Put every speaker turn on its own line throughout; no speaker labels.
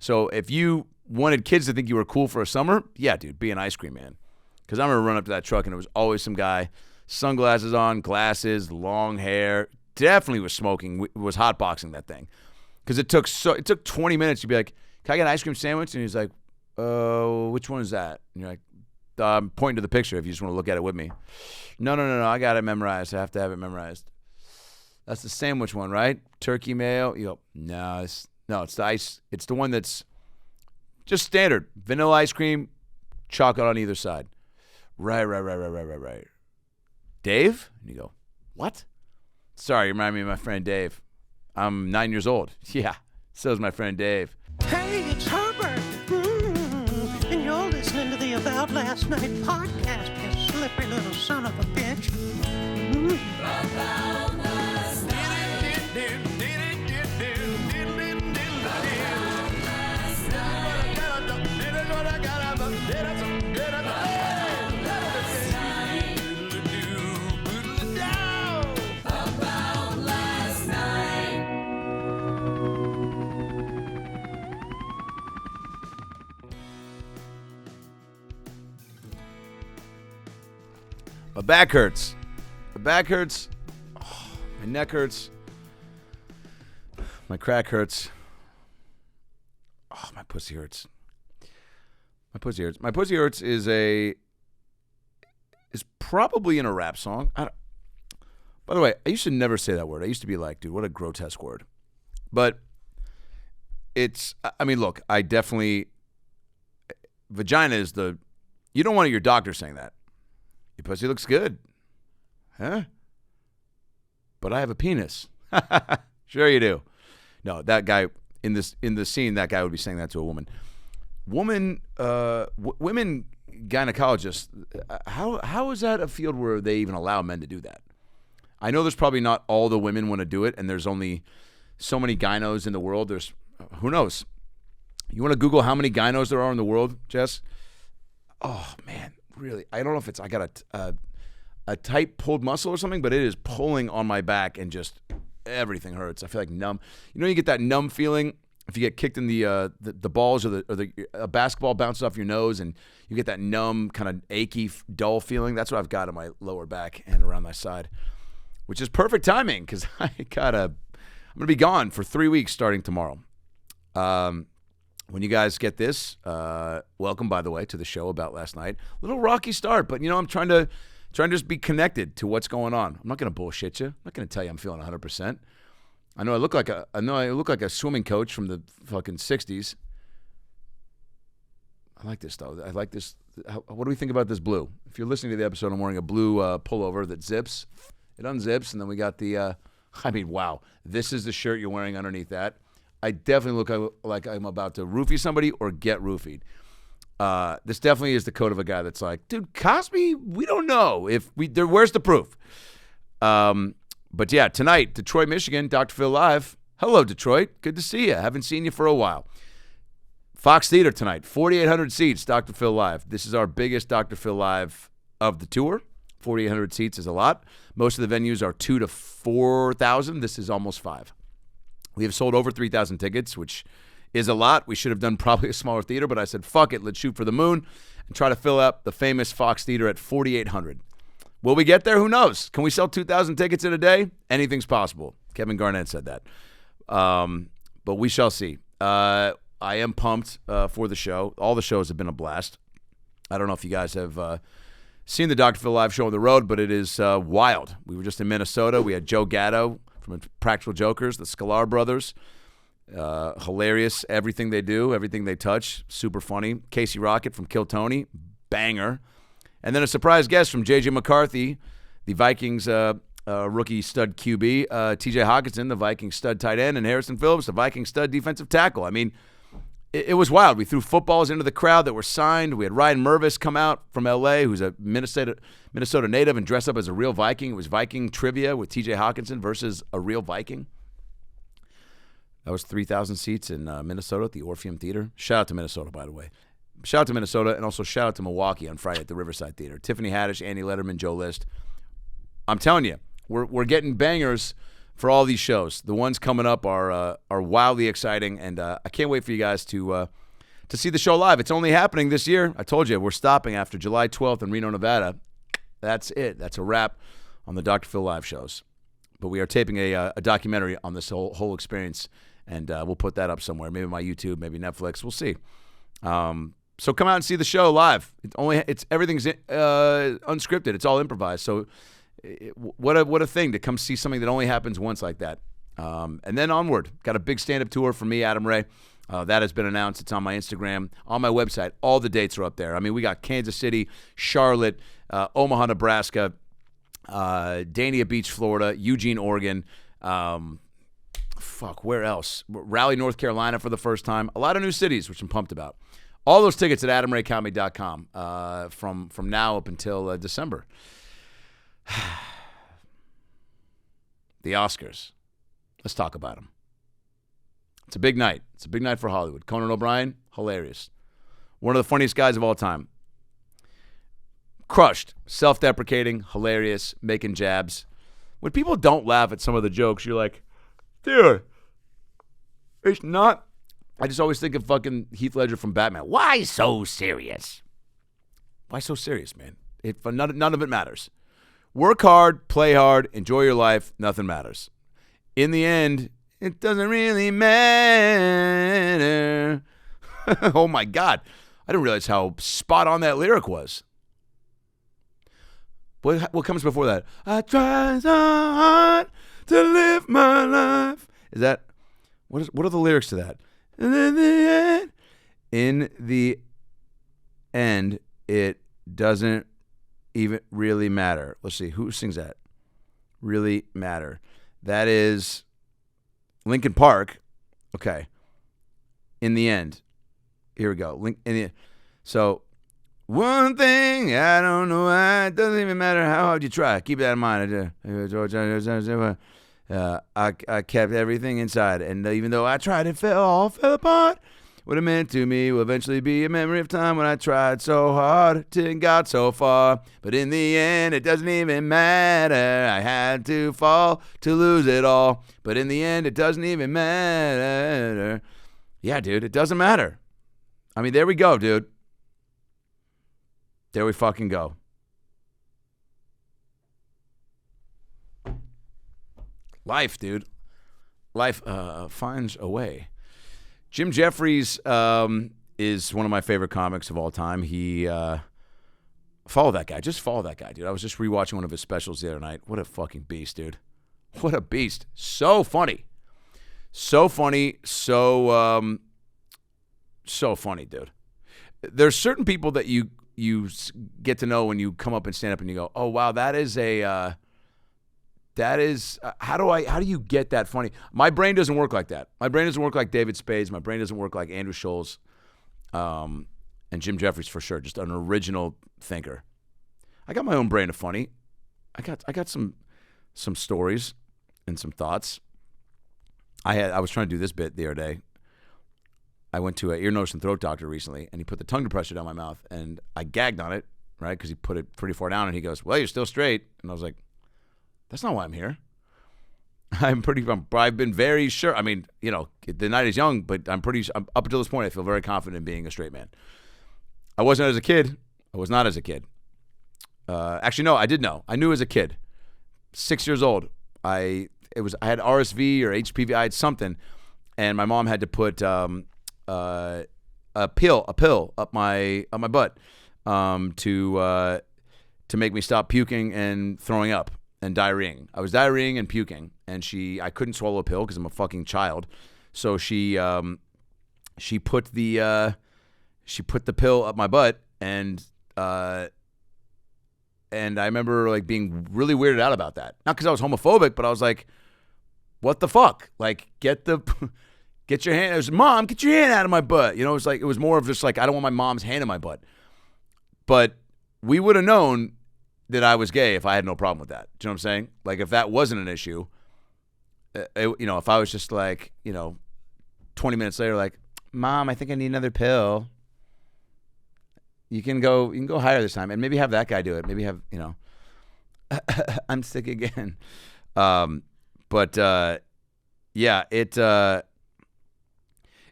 So if you wanted kids to think you were cool for a summer, yeah, dude, be an ice cream man. Because I'm going to run up to that truck, and it was always some guy, sunglasses on, glasses, long hair, definitely was smoking, was hotboxing that thing. Because it took 20 minutes to be like, can I get an ice cream sandwich? And he's like, which one is that? And you're like, I'm pointing to the picture if you just want to look at it with me. No, I got it memorized. I have to have it memorized. That's the sandwich one, right? Turkey mayo. You go, no, it's the ice. It's the one that's just standard. Vanilla ice cream, chocolate on either side. Right. Dave? And you go, what? Sorry, you remind me of my friend Dave. I'm 9 years old. Yeah, so is my friend Dave.
Hey, it's Herbert. And you're listening to the About Last Night podcast, you slippery little son of a bitch. About last night.
My back hurts. Oh, my neck hurts. My crack hurts. Oh, my pussy hurts. My pussy hurts is probably in a rap song. By the way, I used to never say that word. I used to be like, dude, what a grotesque word. But look, I definitely, vagina is you don't want your doctor saying that. Your pussy looks good. Huh? But I have a penis. Sure you do. No, that guy, in the scene, that guy would be saying that to a woman. Women gynecologists, how is that a field where they even allow men to do that? I know there's probably not all the women want to do it, and there's only so many gynos in the world. There's, who knows? You want to Google how many gynos there are in the world, Jess? Oh, man. Really, I don't know if I got a tight pulled muscle or something, but it is pulling on my back and just everything hurts. I feel like numb. You know, you get that numb feeling if you get kicked in the balls or a basketball bounces off your nose and you get that numb kind of achy, dull feeling. That's what I've got in my lower back and around my side, which is perfect timing because I'm gonna be gone for 3 weeks starting tomorrow. When you guys get this, welcome, by the way, to the show About Last Night. A little rocky start, but, I'm trying to just be connected to what's going on. I'm not going to bullshit you. I'm not going to tell you I'm feeling 100%. I know I look like a swimming coach from the fucking 60s. I like this, though. I like this. What do we think about this blue? If you're listening to the episode, I'm wearing a blue pullover that zips. It unzips, and then we got the, wow. This is the shirt you're wearing underneath that. I definitely look like I'm about to roofie somebody or get roofied. This definitely is the coat of a guy that's like, dude, Cosby, we don't know. Where's the proof? But yeah, tonight, Detroit, Michigan, Dr. Phil Live. Hello, Detroit. Good to see you. Haven't seen you for a while. Fox Theater tonight, 4,800 seats, Dr. Phil Live. This is our biggest Dr. Phil Live of the tour. 4,800 seats is a lot. Most of the venues are 2,000 to 4,000. This is almost 5. We have sold over 3,000 tickets, which is a lot. We should have done probably a smaller theater, but I said, fuck it, let's shoot for the moon and try to fill up the famous Fox Theater at 4,800. Will we get there? Who knows? Can we sell 2,000 tickets in a day? Anything's possible. Kevin Garnett said that. But we shall see. I am pumped for the show. All the shows have been a blast. I don't know if you guys have seen the Dr. Phil Live show on the road, but it is wild. We were just in Minnesota. We had Joe Gatto from Practical Jokers, the Sklar brothers. Hilarious, everything they do, everything they touch, super funny. Casey Rocket from Kill Tony, banger. And then a surprise guest from J.J. McCarthy, the Vikings rookie stud QB, T.J. Hawkinson, the Vikings stud tight end, and Harrison Phillips, the Vikings stud defensive tackle. I mean, it was wild. We threw footballs into the crowd that were signed. We had Ryan Mervis come out from L.A., who's a Minnesota native, and dress up as a real Viking. It was Viking trivia with T.J. Hawkinson versus a real Viking. That was 3,000 seats in Minnesota at the Orpheum Theater. Shout out to Minnesota, by the way. Shout out to Minnesota, and also shout out to Milwaukee on Friday at the Riverside Theater. Tiffany Haddish, Andy Letterman, Joe List. I'm telling you, we're getting bangers for all these shows. The ones coming up are wildly exciting, and I can't wait for you guys to see the show live. It's only happening this year. I told you, we're stopping after July 12th in Reno, Nevada. That's it. That's a wrap on the Dr. Phil live shows. But we are taping a documentary on this whole experience, and we'll put that up somewhere. Maybe my YouTube, maybe Netflix. We'll see. So come out and see the show live. Everything's unscripted. It's all improvised. So what a thing to come see something that only happens once like that. And then onward. Got a big stand-up tour for me, Adam Ray. That has been announced. It's on my Instagram, on my website. All the dates are up there. I mean, we got Kansas City, Charlotte, Omaha, Nebraska, Dania Beach, Florida, Eugene, Oregon. Where else? Raleigh, North Carolina for the first time. A lot of new cities, which I'm pumped about. All those tickets at adamraycomedy.com from now up until December. The Oscars. Let's talk about them. It's a big night. It's a big night for Hollywood. Conan O'Brien, hilarious. One of the funniest guys of all time. Crushed. Self-deprecating, hilarious, making jabs. When people don't laugh at some of the jokes, you're like, dude, it's not. I just always think of fucking Heath Ledger from Batman. Why so serious? Why so serious, man? None of it matters. Work hard, play hard, enjoy your life. Nothing matters. In the end, it doesn't really matter. Oh, my God. I didn't realize how spot on that lyric was. What comes before that? I try so hard to live my life. Is that, what are the lyrics to that? In the end, it doesn't even really matter. Let's see, who sings that? Really matter. That is Linkin Park. Okay. In the end. Here we go. So, one thing, I don't know why, it doesn't even matter how hard you try. Keep that in mind. I kept everything inside, and even though I tried, it all fell apart. What it meant to me will eventually be a memory of time when I tried so hard and got so far. But in the end, it doesn't even matter. I had to fall to lose it all. But in the end, it doesn't even matter. Yeah, dude, it doesn't matter. I mean, there we go, dude. There we fucking go. Life, dude. Life finds a way. Jim Jeffries is one of my favorite comics of all time. Follow that guy. Just follow that guy, dude. I was just rewatching one of his specials the other night. What a fucking beast, dude. What a beast. So funny. So funny. So funny, dude. There's certain people that you get to know when you come up and stand up and you go, oh, wow, how do you get that funny? My brain doesn't work like that. My brain doesn't work like David Spade's. My brain doesn't work like Andrew Scholl's. And Jim Jeffries for sure. Just an original thinker. I got my own brain of funny. I got some stories and some thoughts. I was trying to do this bit the other day. I went to an ear, nose, and throat doctor recently, and he put the tongue depressor down my mouth, and I gagged on it, right, because he put it pretty far down, and he goes, well, you're still straight. And I was like, that's not why I'm here. I've been very sure. I mean, you know, the night is young, but up until this point, I feel very confident in being a straight man. I wasn't as a kid. I was not as a kid. Actually, no, I did know. I knew as a kid. 6 years old. I had RSV or HPV. I had something, and my mom had to put a pill up my butt to make me stop puking and throwing up and diarrheaing. I was diarrheaing and puking, and I couldn't swallow a pill because I'm a fucking child. So she put the pill up my butt, and I remember like being really weirded out about that. Not because I was homophobic, but I was like, what the fuck? Like, get your hand. It was, Mom, get your hand out of my butt. You know, it was more of just like, I don't want my mom's hand in my butt. But we would have known that I was gay if I had no problem with that. Do you know what I'm saying? Like, if that wasn't an issue, if I was just like, 20 minutes later, like, Mom, I think I need another pill. You can go higher this time, and maybe have that guy do it. Maybe have, I'm sick again. But But yeah, it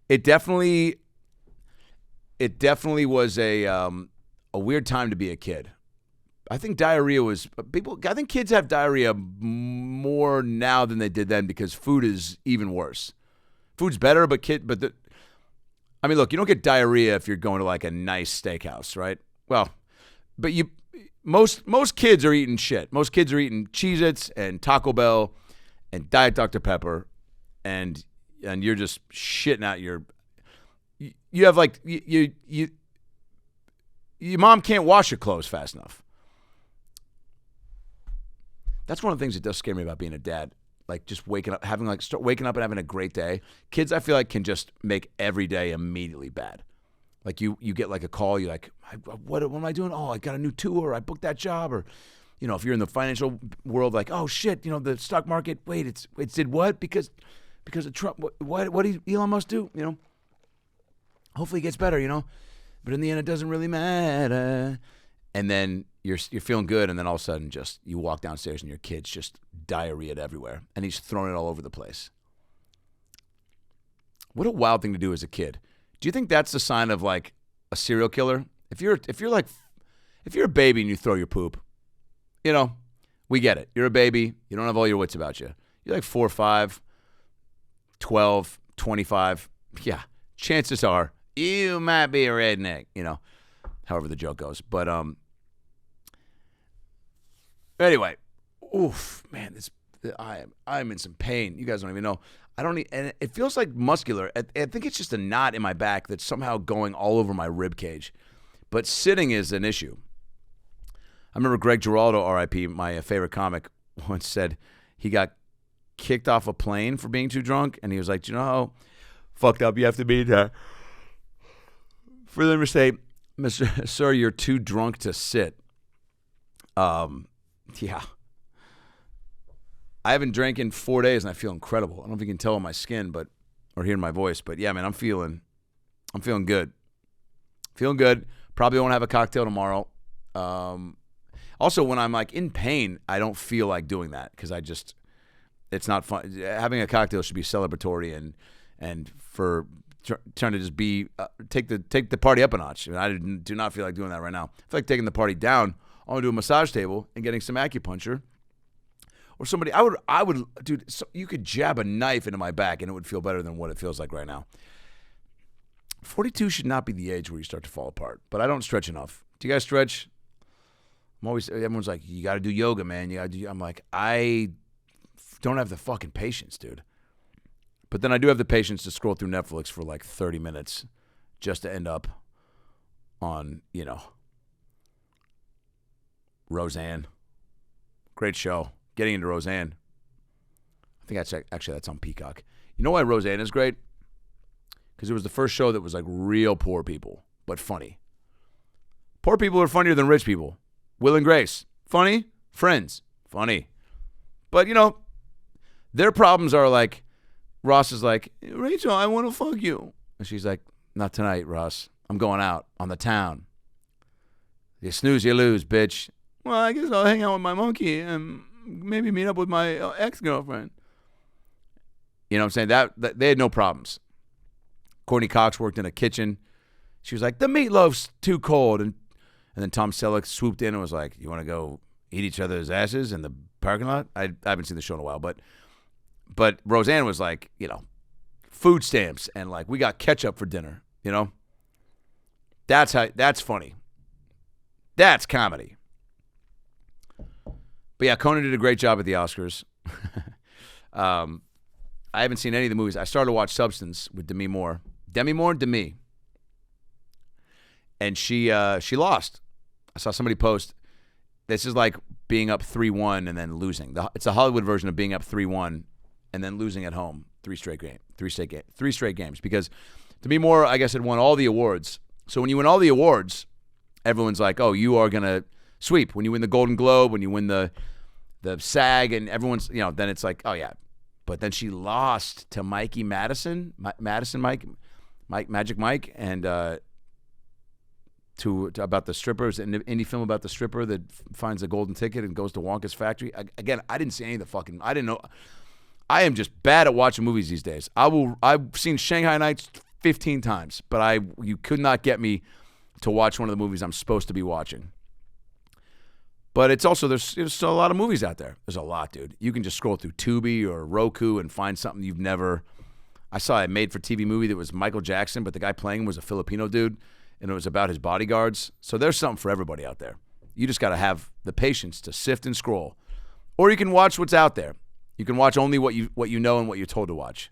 definitely was a weird time to be a kid. I think I think kids have diarrhea more now than they did then because food is even worse. Food's better, look, you don't get diarrhea if you're going to like a nice steakhouse, right? Well, but most kids are eating shit. Most kids are eating Cheez-Its and Taco Bell and Diet Dr. Pepper, and you're just shitting out your mom can't wash your clothes fast enough. That's one of the things that does scare me about being a dad. Like just waking up, waking up and having a great day. Kids, I feel like, can just make every day immediately bad. Like you get like a call, you're like, what am I doing? Oh, I got a new tour. I booked that job. Or, if you're in the financial world, like, oh shit, the stock market. Wait, it did what? Because of Trump. What did Elon Musk do? Hopefully it gets better. But in the end, it doesn't really matter. And then you're feeling good, and then all of a sudden, just you walk downstairs and your kid's just diarrhea everywhere, and he's throwing it all over the place. What a wild thing to do as a kid. Do you think that's the sign of like a serial killer? If you're a baby and you throw your poop, we get it. You're a baby. You don't have all your wits about you. You're like 4, 5, 12, 25. Yeah, chances are you might be a redneck. However the joke goes, but anyway, oof, man, I'm in some pain. You guys don't even know. And it feels like muscular. I think it's just a knot in my back that's somehow going all over my rib cage. But sitting is an issue. I remember Greg Giraldo, R.I.P., my favorite comic, once said he got kicked off a plane for being too drunk, and he was like, "Do you know how fucked up you have to be for them to say, Sir, you're too drunk to sit." Yeah. I haven't drank in 4 days and I feel incredible. I don't know if you can tell on my skin or hear my voice, but yeah, man, I'm feeling good. Feeling good. Probably won't have a cocktail tomorrow. Also, when I'm like in pain, I don't feel like doing that because it's not fun. Having a cocktail should be celebratory and for trying to just take the party up a notch. I do not feel like doing that right now. I feel like taking the party down. I want to do a massage table and getting some acupuncture. Or somebody, I would, dude, you could jab a knife into my back and it would feel better than what it feels like right now. 42 should not be the age where you start to fall apart, but I don't stretch enough. Do you guys stretch? Everyone's like, you got to do yoga, man. I'm like, I don't have the fucking patience, dude. But then I do have the patience to scroll through Netflix for like 30 minutes just to end up on, Roseanne. Great show. Getting into Roseanne. I think that's on Peacock. You know why Roseanne is great? Because it was the first show that was like real poor people, but funny. Poor people are funnier than rich people. Will and Grace. Funny. Friends. Funny. But, their problems are like, Ross is like, Rachel, I want to fuck you. And she's like, not tonight, Ross. I'm going out on the town. You snooze, you lose, bitch. Well, I guess I'll hang out with my monkey and maybe meet up with my ex-girlfriend. You know what I'm saying? That they had no problems. Courtney Cox worked in a kitchen. She was like, the meatloaf's too cold. And then Tom Selleck swooped in and was like, you want to go eat each other's asses in the parking lot? I haven't seen the show in a while, but Roseanne was like, food stamps and like, we got ketchup for dinner, That's funny. That's comedy. But yeah, Conan did a great job at the Oscars. I haven't seen any of the movies. I started to watch Substance with Demi Moore. Demi. And she lost. I saw somebody post, this is like being up 3-1 and then losing. It's a Hollywood version of being up 3-1 and then losing at home 3 straight games. Because Demi Moore, I guess, had won all the awards. So when you win all the awards, everyone's like, oh, you are going to sweep. When you win the Golden Globe, when you win the SAG, and everyone's, then it's like, oh, yeah. But then she lost to Mikey Madison, Magic Mike, and to about the strippers, an indie film about the stripper that finds a golden ticket and goes to Wonka's factory. Again, I didn't see any of the fucking, I didn't know. I am just bad at watching movies these days. I've seen Shanghai Nights 15 times, but you could not get me to watch one of the movies I'm supposed to be watching. But it's also, there's still a lot of movies out there. There's a lot, dude. You can just scroll through Tubi or Roku and find something you've never. I saw a made-for-TV movie that was Michael Jackson, but the guy playing him was a Filipino dude, and it was about his bodyguards. So there's something for everybody out there. You just got to have the patience to sift and scroll. Or you can watch what's out there. You can watch only what you know and what you're told to watch.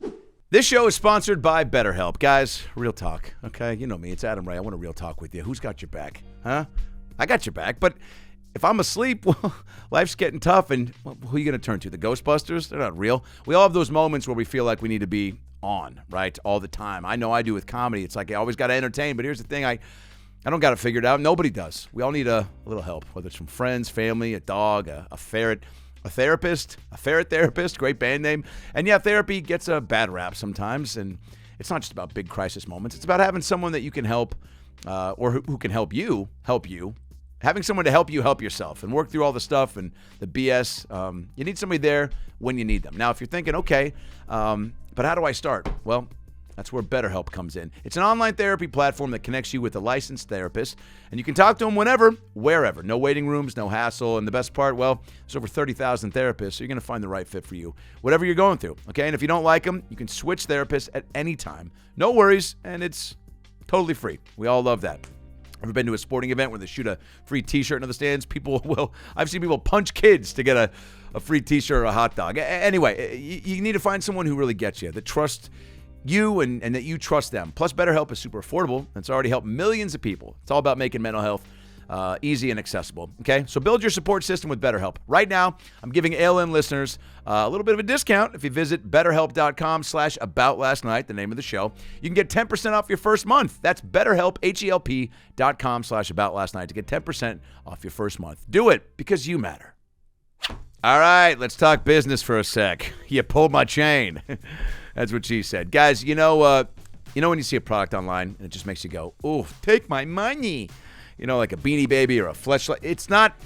This show is sponsored by BetterHelp. Guys, real talk, okay? You know me. It's Adam Ray. I want a real talk with you. Who's got your back? Huh? I got your back, but if I'm asleep, well, life's getting tough, and who are you going to turn to? The Ghostbusters? They're not real. We all have those moments where we feel like we need to be on, right, all the time. I know I do with comedy. It's like I always got to entertain, but here's the thing. I don't got it figured out. Nobody does. We all need a little help, whether it's from friends, family, a dog, a ferret, a therapist, a ferret therapist, great band name. And yeah, therapy gets a bad rap sometimes, and it's not just about big crisis moments. It's about having someone that you can help or who can help you. Having someone to help you help yourself and work through all the stuff and the BS. You need somebody there when you need them. Now, if you're thinking, okay, but how do I start? Well, that's where BetterHelp comes in. It's an online therapy platform that connects you with a licensed therapist, and you can talk to them whenever, wherever. No waiting rooms, no hassle, and the best part, well, there's over 30,000 therapists, so you're going to find the right fit for you, whatever you're going through, okay? And if you don't like them, you can switch therapists at any time. No worries, and it's totally free. We all love that. Ever been to a sporting event where they shoot a free T-shirt into the stands? I've seen people punch kids to get a free T-shirt or a hot dog. Anyway, you need to find someone who really gets you, that trusts you and that you trust them. Plus, BetterHelp is super affordable. It's already helped millions of people. It's all about making mental health easy and accessible. Okay, so build your support system with BetterHelp. Right now, I'm giving ALN listeners a little bit of a discount if you visit BetterHelp.com/AboutLastNight, the name of the show. You can get 10% off your first month. That's BetterHelp, HELP.com/AboutLastNight to get 10% off your first month. Do it because you matter. All right, let's talk business for a sec. You pulled my chain. That's what she said. Guys, you know when you see a product online and it just makes you go, "Ooh, take my money." You know, like a Beanie Baby or a Fleshlight. It's not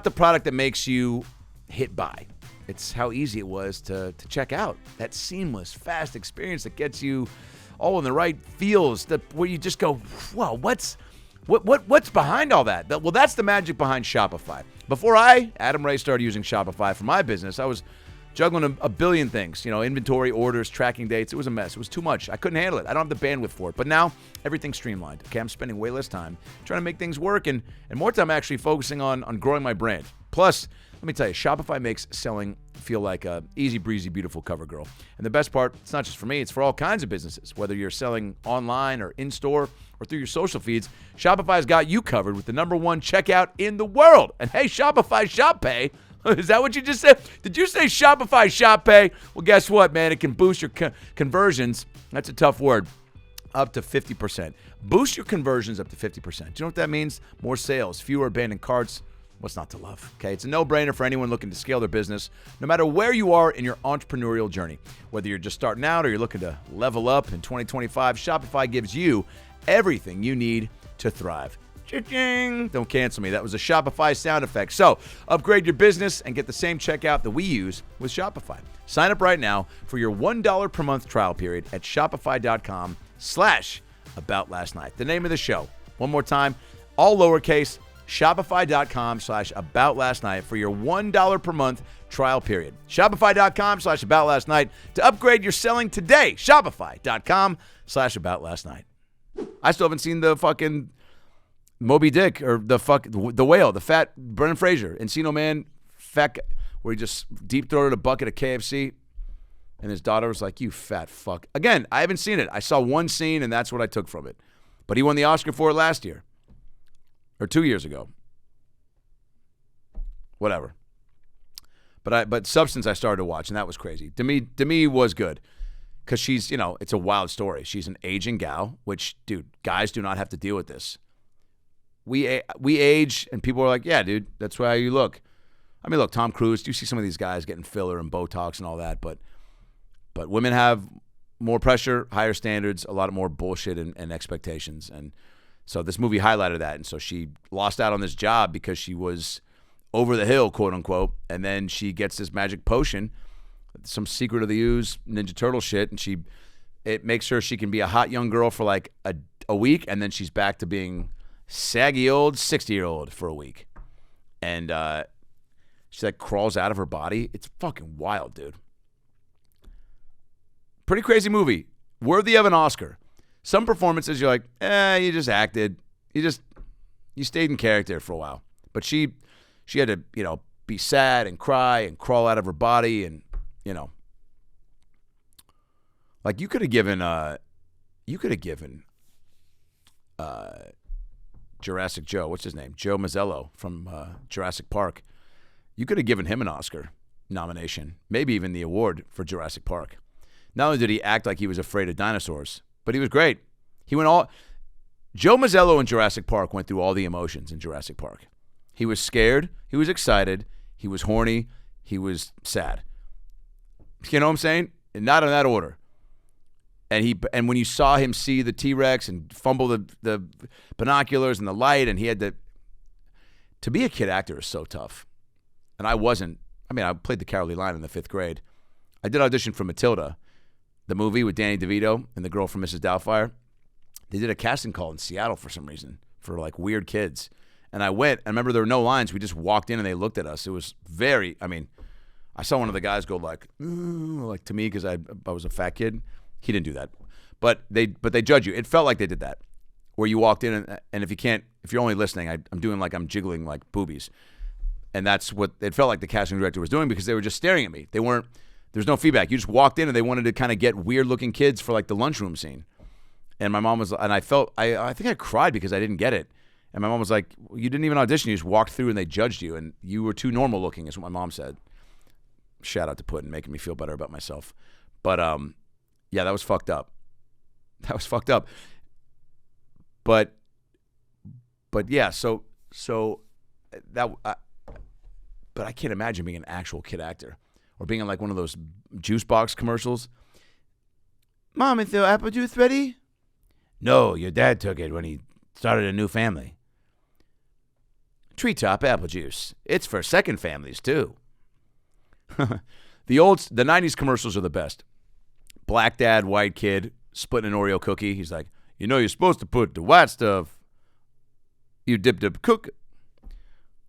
the product that makes you hit buy. It's how easy it was to check out. That seamless, fast experience that gets you all in the right feels, where you just go, "Whoa, what's behind all that?" Well, that's the magic behind Shopify. Before Adam Ray, started using Shopify for my business, I was juggling a billion things, inventory, orders, tracking dates. It was a mess. It was too much. I couldn't handle it. I don't have the bandwidth for it. But now everything's streamlined. Okay, I'm spending way less time trying to make things work and more time actually focusing on growing my brand. Plus, let me tell you, Shopify makes selling feel like a easy breezy, beautiful cover girl. And the best part, it's not just for me, it's for all kinds of businesses. Whether you're selling online or in-store or through your social feeds, Shopify's got you covered with the #1 checkout in the world. And hey, Shopify Shop Pay. Is that what you just said? Did you say Shopify Shop Pay? Well, guess what, man? It can boost your conversions. That's a tough word. Up to 50%. Boost your conversions up to 50%. Do you know what that means? More sales, fewer abandoned carts. What's not to love? Okay, it's a no-brainer for anyone looking to scale their business, no matter where you are in your entrepreneurial journey. Whether you're just starting out or you're looking to level up in 2025, Shopify gives you everything you need to thrive. Cha-ching! Don't cancel me. That was a Shopify sound effect. So, upgrade your business and get the same checkout that we use with Shopify. Sign up right now for your $1 per month trial period at Shopify.com/AboutLastNight. The name of the show. One more time, all lowercase, Shopify.com/AboutLastNight for your $1 per month trial period. Shopify.com/AboutLastNight to upgrade your selling today. Shopify.com/AboutLastNight. I still haven't seen the fucking Moby Dick or the whale, the fat Brendan Fraser, Encino Man, fat guy, where he just deep throated a bucket of KFC, and his daughter was like, "You fat fuck." Again, I haven't seen it. I saw one scene, and that's what I took from it. But he won the Oscar for it last year, or 2 years ago. Whatever. But Substance I started to watch, and that was crazy. Demi was good. Because she's, it's a wild story. She's an aging gal, which, dude, guys do not have to deal with this. We age, and people are like, "Yeah, dude, that's how you look." I mean, look, Tom Cruise, you see some of these guys getting filler and Botox and all that, but women have more pressure, higher standards, a lot more bullshit and expectations. And so this movie highlighted that. And so she lost out on this job because she was over the hill, quote unquote, and then she gets this magic potion some Secret of the Ooze Ninja Turtle shit, and it makes her she can be a hot young girl for like a week, and then she's back to being saggy old 60-year-old for a week. And she like crawls out of her body. It's fucking wild, dude. Pretty crazy movie. Worthy of an Oscar. Some performances you're like, you just acted. You stayed in character for a while. But she had to, be sad and cry and crawl out of her body, and like you could have given Jurassic Joe, what's his name? Joe Mazzello from Jurassic Park. You could have given him an Oscar nomination, maybe even the award for Jurassic Park. Not only did he act like he was afraid of dinosaurs, but he was great. Joe Mazzello in Jurassic Park went through all the emotions in Jurassic Park. He was scared. He was excited. He was horny. He was sad. You know what I'm saying? And not in that order. And when you saw him see the T-Rex and fumble the binoculars and the light, and he had to be a kid actor is so tough. And I wasn't. I mean, I played the Carolee line in the 5th grade. I did audition for Matilda, the movie with Danny DeVito and the girl from Mrs. Doubtfire. They did a casting call in Seattle for some reason for like weird kids. And I went. I remember there were no lines. We just walked in and they looked at us. It was I saw one of the guys go like to me because I was a fat kid. He didn't do that. But they judge you. It felt like they did that. Where you walked in and if you're only listening, I'm doing like I'm jiggling like boobies. And that's what it felt like the casting director was doing because they were just staring at me. There's no feedback. You just walked in and they wanted to kind of get weird looking kids for like the lunchroom scene. And my mom was, and I think I cried because I didn't get it. And my mom was like, you didn't even audition. You just walked through and they judged you. And you were too normal looking is what my mom said. Shout out to Puddin', making me feel better about myself. But yeah, that was fucked up. But yeah, so that, but I can't imagine being an actual kid actor or being in like one of those juice box commercials. Mom, is the apple juice ready? No, your dad took it when he started a new family. Treetop apple juice. It's for second families too. The 90s commercials are the best. Black dad, white kid, splitting an Oreo cookie. He's like, you're supposed to put the white stuff. You dip cook.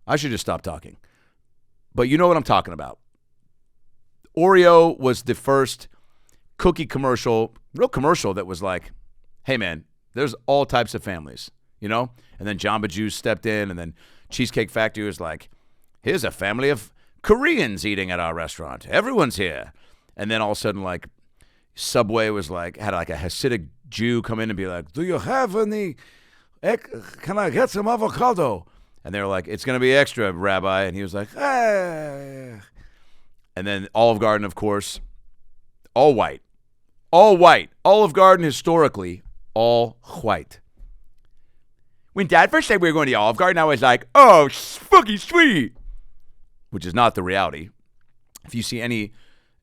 I should just stop talking. But you know what I'm talking about. Oreo was the first cookie commercial, real commercial that was like, hey man, there's all types of families, And then Jamba Juice stepped in, and then Cheesecake Factory was like, here's a family of Koreans eating at our restaurant. Everyone's here. And then all of a sudden, like, Subway was like, had like a Hasidic Jew come in and be like, do you have any, can I get some avocado? And they were like, it's going to be extra, Rabbi. And he was like, hey. And then Olive Garden, of course, all white. Olive Garden, historically, all white. When Dad first said we were going to the Olive Garden, I was like, oh, fucking sweet. Which is not the reality. If you see any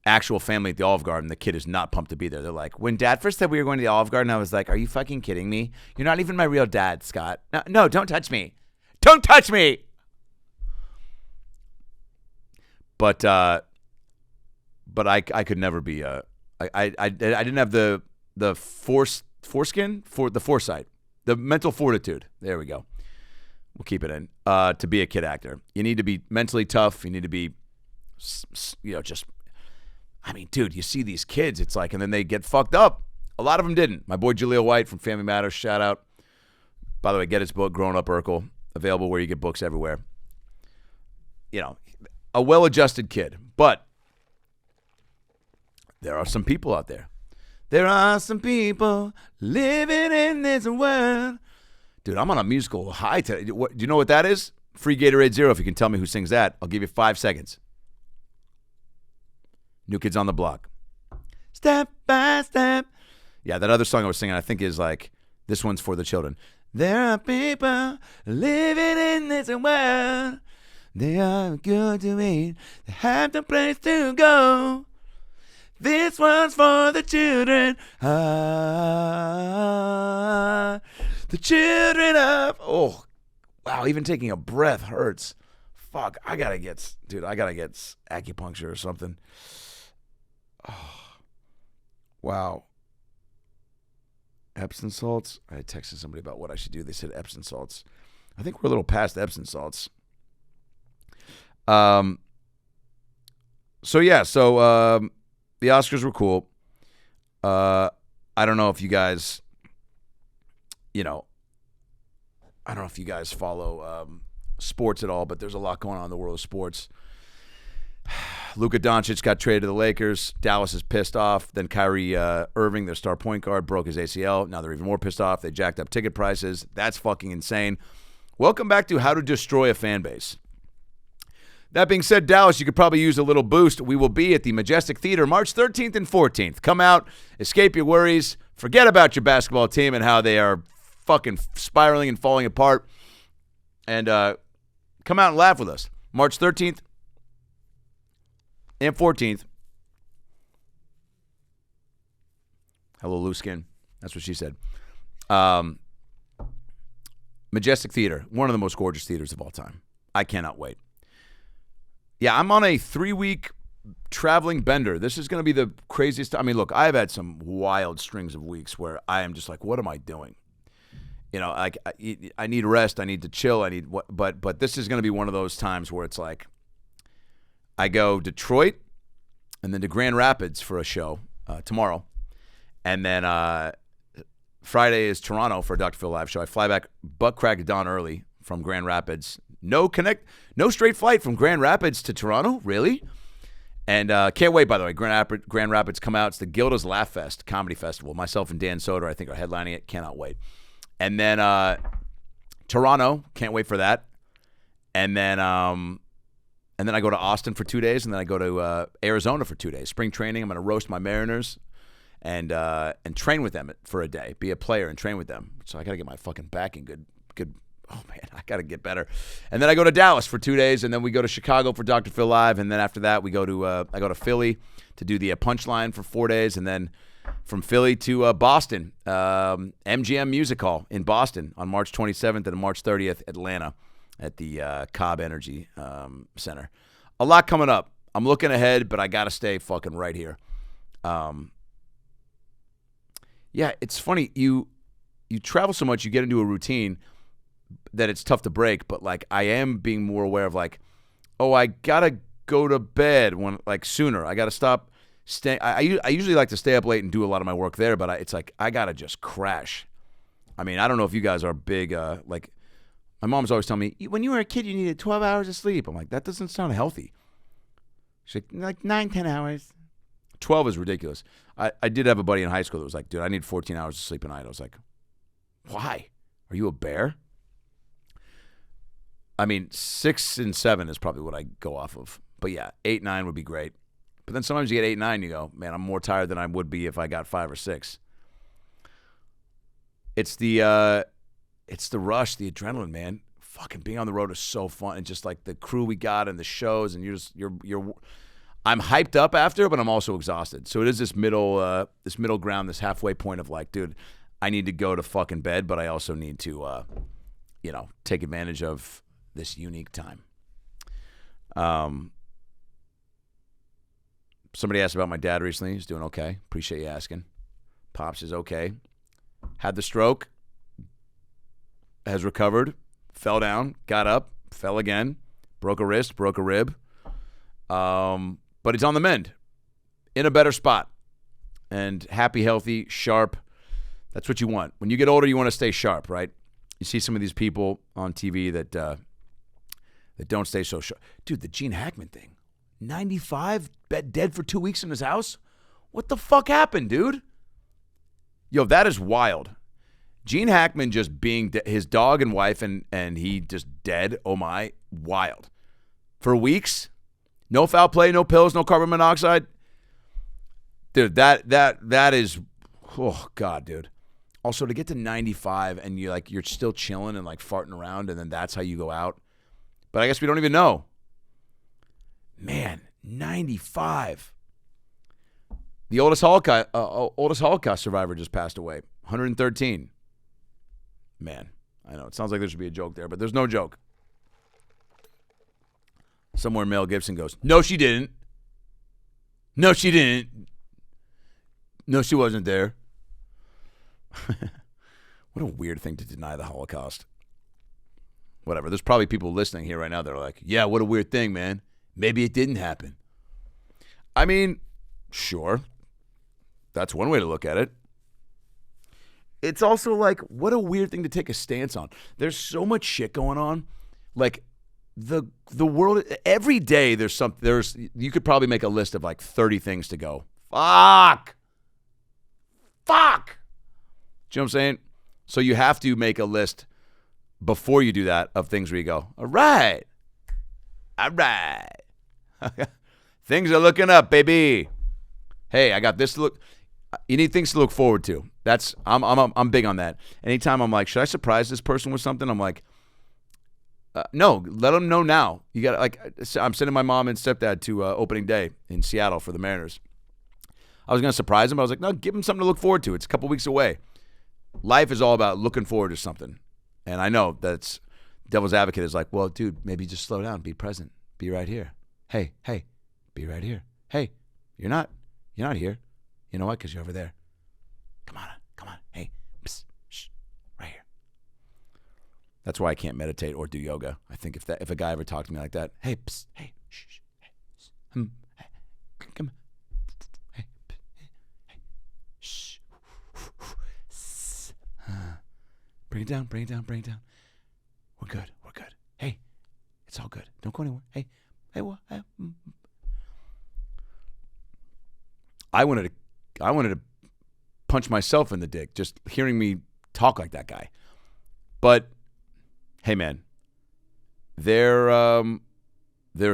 actual family at the Olive Garden, the kid is not pumped to be there. They're like, when Dad first said we were going to the Olive Garden, I was like, are you fucking kidding me? You're not even my real dad, Scott. No, don't touch me. Don't touch me. But I could never be I didn't have the foreskin for the foresight, the mental fortitude. There we go. We'll keep it in to be a kid actor. You need to be mentally tough. You need to be, dude, you see these kids, it's like, and then they get fucked up. A lot of them didn't. My boy Jaleel White from Family Matters, shout out. By the way, get his book, Growing Up Urkel, available where you get books everywhere. A well-adjusted kid, but there are some people out there. There are some people living in this world. Dude, I'm on a musical high today. Do you know what that is? Free Gatorade Zero. If you can tell me who sings that, I'll give you 5 seconds. New Kids on the Block. Step by step. Yeah, that other song I was singing, I think is like, this one's for the children. There are people living in this world. They are good to eat. They have no place to go. This one's for the children. The children of... Oh, wow, even taking a breath hurts. Fuck, I gotta get acupuncture or something. Wow. Epsom salts. I texted somebody about what I should do. They said Epsom salts. I think we're a little past Epsom salts. So the Oscars were cool. I don't know if you guys, I don't know if you guys follow sports at all, but there's a lot going on in the world of sports. Luka Doncic got traded to the Lakers. Dallas is pissed off. Then Kyrie Irving, their star point guard, broke his ACL. Now they're even more pissed off. They jacked up ticket prices. That's fucking insane. Welcome back to How to Destroy a Fan Base. That being said, Dallas, you could probably use a little boost. We will be at the Majestic Theater March 13th and 14th. Come out, escape your worries, forget about your basketball team and how they are fucking spiraling and falling apart, and come out and laugh with us. March 13th and 14th. Hello, loose skin. That's what she said. Majestic Theater, one of the most gorgeous theaters of all time. I cannot wait. Yeah, I'm on a 3-week traveling bender. This is going to be the craziest. I mean, look, I've had some wild strings of weeks where I am just like, what am I doing? Like I need rest. I need to chill. I need what? But this is going to be one of those times where it's like I go Detroit and then to Grand Rapids for a show tomorrow, and then Friday is Toronto for a Dr. Phil live show. I fly back butt crack of dawn early from Grand Rapids. No straight flight from Grand Rapids to Toronto, really? And can't wait, by the way. Grand Rapids come out. It's the Gilda's Laugh Fest Comedy Festival. Myself and Dan Soder, I think, are headlining it. Cannot wait. And then Toronto, can't wait for that. And then I go to Austin for 2 days, and then I go to Arizona for 2 days. Spring training. I'm going to roast my Mariners and train with them for a day. Be a player and train with them. So I got to get my fucking back in good. Oh, man, I got to get better. And then I go to Dallas for 2 days, and then we go to Chicago for Dr. Phil Live, and then after that I go to Philly to do the Punchline for 4 days, and then from Philly to Boston, MGM Music Hall in Boston on March 27th and March 30th, Atlanta at the Cobb Energy Center. A lot coming up. I'm looking ahead, but I got to stay fucking right here. Yeah, it's funny. You travel so much, you get into a routine that it's tough to break, but like I am being more aware of like, oh, I gotta go to bed when like sooner. I gotta stop staying. I usually like to stay up late and do a lot of my work there, but it's like I gotta just crash. I mean, I don't know if you guys are big. Like my mom's always telling me, when you were a kid, you needed 12 hours of sleep. I'm like, that doesn't sound healthy. She's like 9-10 hours. 12 is ridiculous. I did have a buddy in high school that was like, dude, I need 14 hours of sleep a night. I was like, why? Are you a bear? I mean, 6 and 7 is probably what I go off of. But yeah, 8, 9 would be great. But then sometimes you get 8, 9, you go, man, I'm more tired than I would be if I got 5 or 6. It's the rush, the adrenaline, man. Fucking being on the road is so fun, and just like the crew we got and the shows, and you're. I'm hyped up after, but I'm also exhausted. So it is this middle ground, this halfway point of like, dude, I need to go to fucking bed, but I also need to, take advantage of this unique time. Somebody asked about my dad recently. He's doing okay. Appreciate you asking. Pops is okay. Had the stroke. Has recovered. Fell down. Got up. Fell again. Broke a wrist. Broke a rib. But he's on the mend. In a better spot. And happy, healthy, sharp. That's what you want. When you get older, you want to stay sharp, right? You see some of these people on TV that don't stay so sharp. Dude, the Gene Hackman thing. 95, dead for 2 weeks in his house? What the fuck happened, dude? Yo, that is wild. Gene Hackman just being his dog and wife, and he just dead. Oh my, wild. For weeks, no foul play, no pills, no carbon monoxide. Dude, that is, oh God, dude. Also, to get to 95 and you're still chilling and like farting around, and then that's how you go out. But I guess we don't even know. Man, 95. The oldest Holocaust survivor just passed away. 113. Man, I know it sounds like there should be a joke there, but there's no joke. Somewhere Mel Gibson goes, "No, she didn't. No, she didn't." No, she wasn't there. What a weird thing to deny the Holocaust. Whatever. There's probably people listening here right now that are like, yeah, what a weird thing, man. Maybe it didn't happen. I mean, sure. That's one way to look at it. It's also like, what a weird thing to take a stance on. There's so much shit going on. Like, the world, every day you could probably make a list of like 30 things to go. Fuck. Do you know what I'm saying? So you have to make a list before you do that of things where you go, all right. Things are looking up, baby. Hey, I got this to look. You need things to look forward to. I'm big on that. Anytime I'm like, should I surprise this person with something? I'm like, no, let them know now. You got like, I'm sending my mom and stepdad to opening day in Seattle for the Mariners. I was gonna surprise them, but I was like, no, give them something to look forward to. It's a couple weeks away. Life is all about looking forward to something. And I know that's devil's advocate is like, well, dude, maybe just slow down, be present, be right here. Hey, be right here. Hey, you're not here. You know what? Because you're over there. Come on. Hey, psst, shh, right here. That's why I can't meditate or do yoga. I think if a guy ever talked to me like that, hey, psst, hey, shh, hey, come on, hey, shh, bring it down. We're good. Hey, it's all good. Don't go anywhere. Hey, what? I wanted to punch myself in the dick just hearing me talk like that guy. But hey, man, there's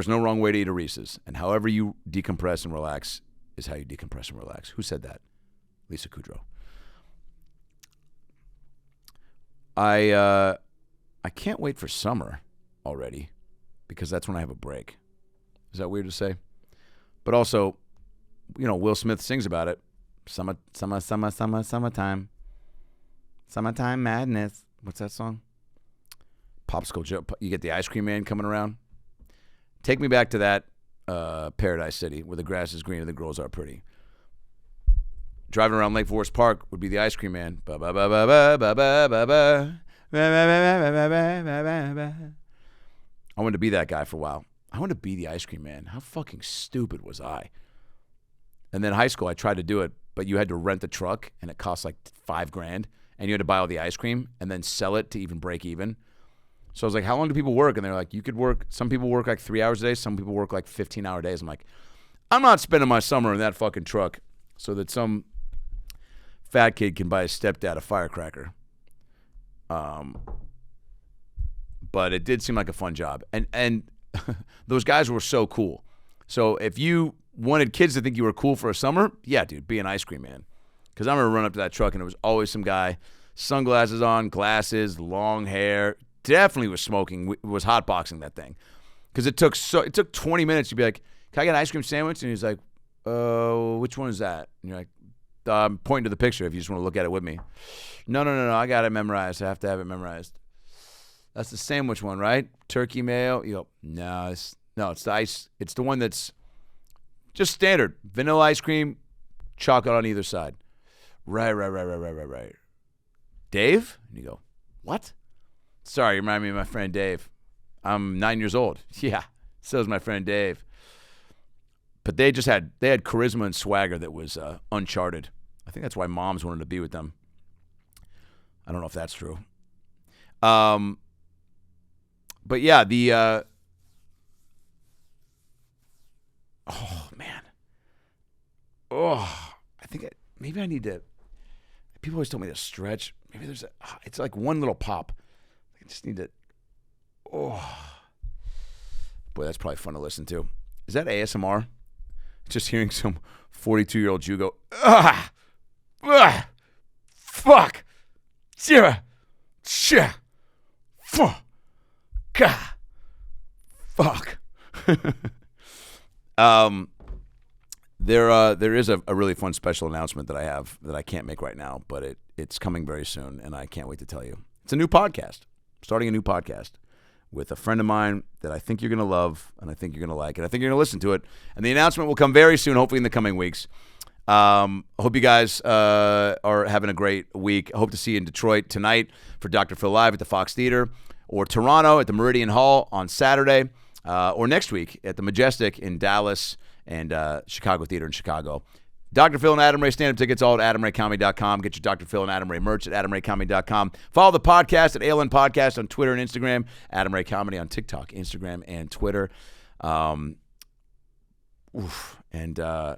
no wrong way to eat a Reese's, and however you decompress and relax is how you decompress and relax. Who said that? Lisa Kudrow. I can't wait for summer already because that's when I have a break. Is that weird to say? But also, you know, Will Smith sings about it. Summertime. Summertime madness. What's that song? Popsicle Joe. You get the ice cream man coming around. Take me back to that Paradise City where the grass is green and the girls are pretty. Driving around Lake Forest Park would be the ice cream man. I wanted to be that guy for a while. I wanted to be the ice cream man. How fucking stupid was I? And then high school, I tried to do it, but you had to rent the truck, and it cost like $5,000, and you had to buy all the ice cream and then sell it to even break even. So I was like, how long do people work? And they're like, you could work, some people work like 3 hours a day, some people work like 15-hour days. I'm like, I'm not spending my summer in that fucking truck so that some fat kid can buy his stepdad a firecracker. But it did seem like a fun job. And those guys were so cool. So if you wanted kids to think you were cool for a summer, yeah, dude, be an ice cream man. Because I'm going to run up to that truck, and it was always some guy, sunglasses on, glasses, long hair, definitely was smoking, was hotboxing that thing. Because it took 20 minutes to be like, can I get an ice cream sandwich? And he's like, which one is that? And you're like, I'm pointing to the picture if you just want to look at it with me. No, I got it memorized. I have to have it memorized. That's the sandwich one, right? Turkey mayo. You go, no, it's the ice. It's the one that's just standard. Vanilla ice cream, chocolate on either side. Right. Dave? And you go, what? Sorry, you remind me of my friend Dave. I'm 9 years old. Yeah, so is my friend Dave. But they had charisma and swagger that was uncharted. I think that's why moms wanted to be with them. I don't know if that's true. But yeah, oh man. Oh, I think maybe I need to. People always tell me to stretch. Maybe it's like one little pop. I just need to. Oh, boy, that's probably fun to listen to. Is that ASMR? Just hearing some 42-year-old Jew go, fuck, fuck. There is a really fun special announcement that I have that I can't make right now, but it's coming very soon, and I can't wait to tell you. It's a new podcast. I'm starting a new podcast with a friend of mine that I think you're going to love, and I think you're going to like, and I think you're going to listen to it. And the announcement will come very soon, hopefully in the coming weeks. Hope you guys are having a great week. I hope to see you in Detroit tonight for Dr. Phil Live at the Fox Theater, or Toronto at the Meridian Hall on Saturday, or next week at the Majestic in Dallas and Chicago Theater in Chicago. Dr. Phil and Adam Ray stand-up tickets all at AdamRayComedy.com. Get your Dr. Phil and Adam Ray merch at AdamRayComedy.com. Follow the podcast at ALN Podcast on Twitter and Instagram. Adam Ray Comedy on TikTok, Instagram, and Twitter. And I'll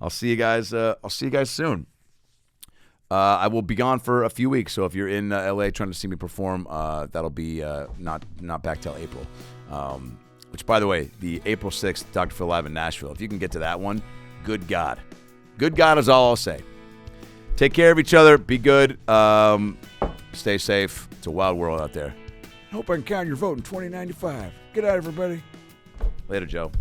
see you guys. I'll see you guys soon. I will be gone for a few weeks, so if you're in LA trying to see me perform, that'll be not back till April. Which, by the way, the April 6th Dr. Phil Live in Nashville. If you can get to that one. Good God. Good God is all I'll say. Take care of each other. Be good. Stay safe. It's a wild world out there. I hope I can count your vote in 2095. Good night, everybody. Later, Joe.